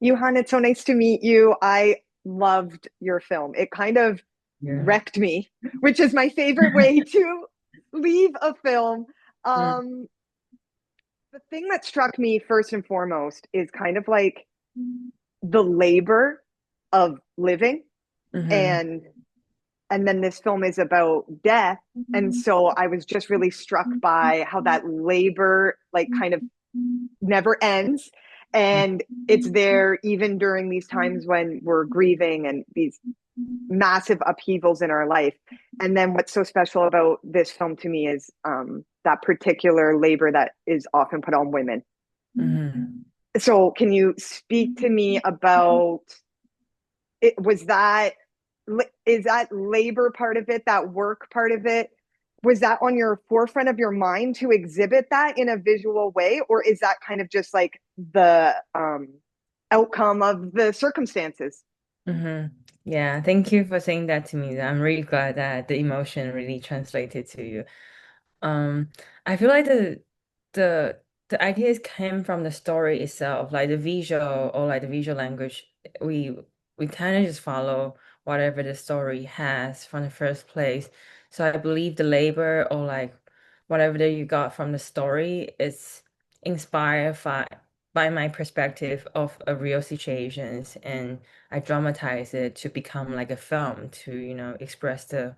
YuHan, it's so nice to meet you. I loved your film. It kind of Yeah. wrecked me, which is my favorite way to leave a film. Mm, Um, the thing that struck me first and foremost is kind of like the labor of living, hmm and then this film is about death. And so I was just really struck by how that labor like kind of never ends. And it's there even during these times when we're grieving and these massive upheavals in our life. And then what's so special about this film to me is that particular labor that is often put on women. hmm So, can you speak to me about it? Was that is that labor part of it, that work part of it? Was that on your forefront of your mind to exhibit that in a visual way, or is that kind of just like the outcome of the circumstances? hmm Yeah, thank you for saying that to me. I'm really glad that the emotion really translated to you. Um, I feel like the the ideas came from the story itself, like the visual or like the visual language. We we kind of just follow whatever the story has from the first place. So I believe the labor or like whatever that you got from the story is inspired by my perspective of a real situations, and I dramatize it to become like a film to, express the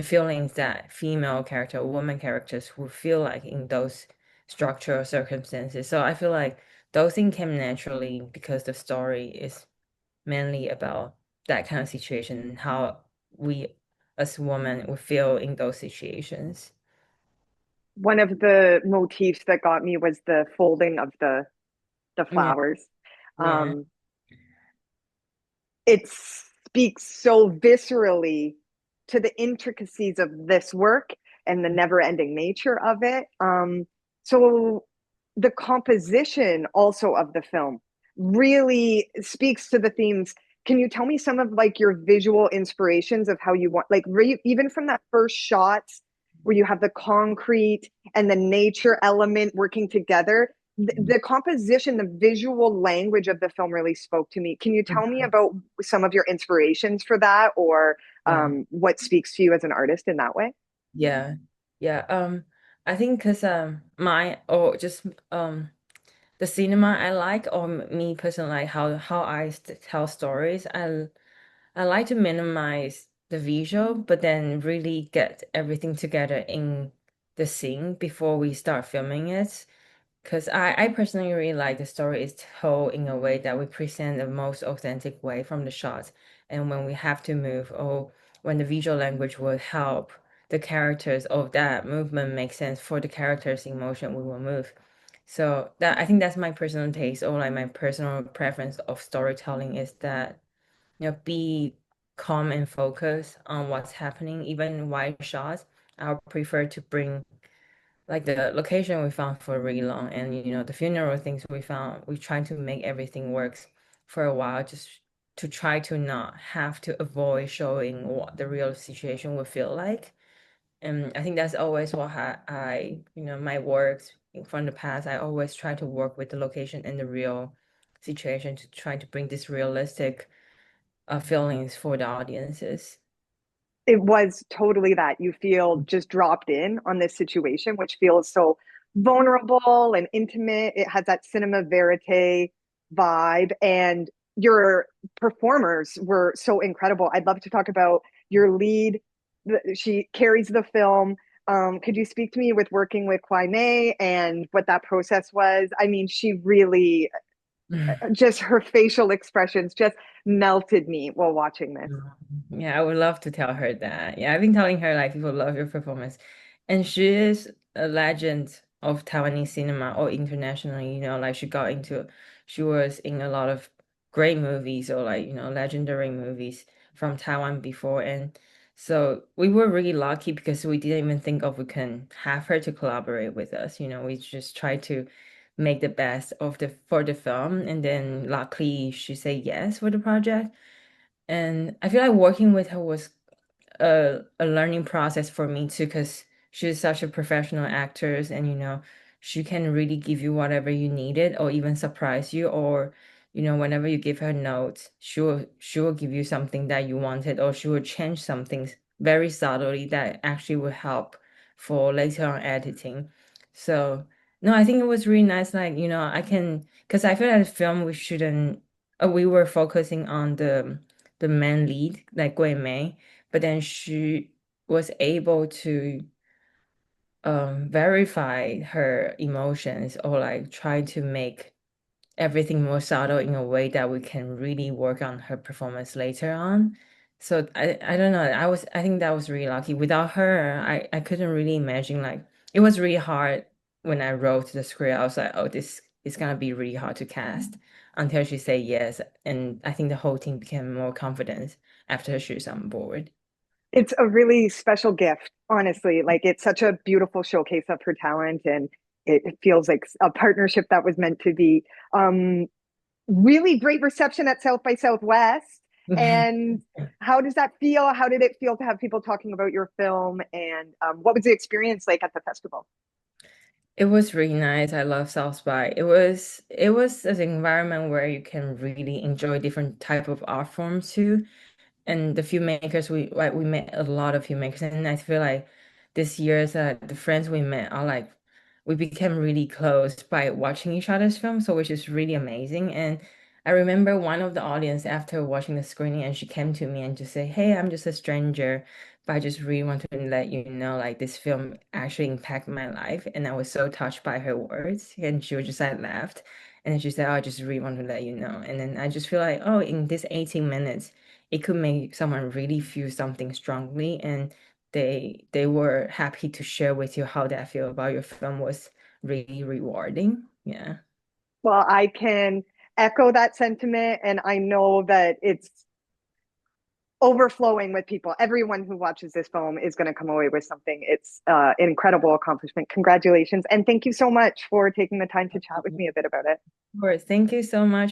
feelings that female character or woman characters would feel like in those structural circumstances. So I feel like those things came naturally because the story is mainly about that kind of situation and how we as women would feel in those situations. One of the motifs that got me was the folding of the Yeah, flowers. yeah. Um, it speaks so viscerally to the intricacies of this work and the never-ending nature of it. So the composition also of the film really speaks to the themes. Can you tell me some of like your visual inspirations of how you want, like even from that first shot where you have the concrete and the nature element working together? The composition, the visual language of the film really spoke to me. Can you tell me about some of your inspirations for that, or Yeah. what speaks to you as an artist in that way? Yeah. Yeah. I think because my or just the cinema I like, or me personally, like how I tell stories. I like to minimize the visual, but then really get everything together in the scene before we start filming it. Because I personally really like the story is told in a way that we present the most authentic way from the shots. And when we have to move, or when the visual language will help the characters of that movement make sense for the characters' emotion, we will move. So that I think that's my personal taste or like my personal preference of storytelling is that, be calm and focus on what's happening, even in wide shots. I would prefer to bring like the location we found for really long, and the funeral things we found, we tried to make everything works for a while, just to try to not have to avoid showing what the real situation would feel like. And I think that's always what my works from the past, I always try to work with the location and the real situation to try to bring this realistic feelings for the audiences. It was totally that you feel just dropped in on this situation, which feels so vulnerable and intimate. It has that cinema verite vibe, and your performers were so incredible. I'd love to talk about your lead. She carries the film. Could you speak to me with working with Kuei-Mei and what that process was? I mean, she really just her facial expressions just melted me while watching this. Yeah, I would love to tell her that. Yeah, I've been telling her like people love your performance. And she is a legend of Taiwanese cinema or internationally, like she was in a lot of great movies or like, legendary movies from Taiwan before. And so we were really lucky because we didn't even think of we can have her to collaborate with us. We just tried to make the best of the for the film, and then luckily she said yes for the project. And I feel like working with her was a learning process for me too, because she's such a professional actress, and she can really give you whatever you needed or even surprise you or whenever you give her notes, she will give you something that you wanted, or she will change something very subtly that actually will help for later on editing. So no, I think it was really nice. Like, because I feel like the film we were focusing on the main lead, like Kuei-Mei, but then she was able to verify her emotions, or like try to make everything more subtle in a way that we can really work on her performance later on. So I don't know. I think that was really lucky. Without her, I couldn't really imagine, like, it was really hard when I wrote the script. I was like, oh, this is gonna be really hard to cast, until she said yes. And I think the whole team became more confident after she's on board. It's a really special gift, honestly. Like it's such a beautiful showcase of her talent, and it feels like a partnership that was meant to be. Um, Really great reception at South by Southwest. And how does that feel? How did it feel to have people talking about your film? And what was the experience like at the festival? It was really nice. I love South by. It was an environment where you can really enjoy different type of art forms too. And the filmmakers, we met a lot of filmmakers, and I feel like this year's the friends we met are like, we became really close by watching each other's films, so which is really amazing. And I remember one of the audience after watching the screening, and she came to me and just say, "Hey, I'm just a stranger, but I just really want to let you know, like, this film actually impacted my life." And I was so touched by her words, and she was just like laughed, and then she said, "Oh, I just really want to let you know." And then I just feel like, oh, in this 18 minutes it could make someone really feel something strongly, and they were happy to share with you how they feel about your film was really rewarding. Yeah. Well, I can echo that sentiment, and I know that it's overflowing with people. Everyone who watches this film is going to come away with something. It's an incredible accomplishment. Congratulations. And thank you so much for taking the time to chat with me a bit about it. Of course. Thank you so much.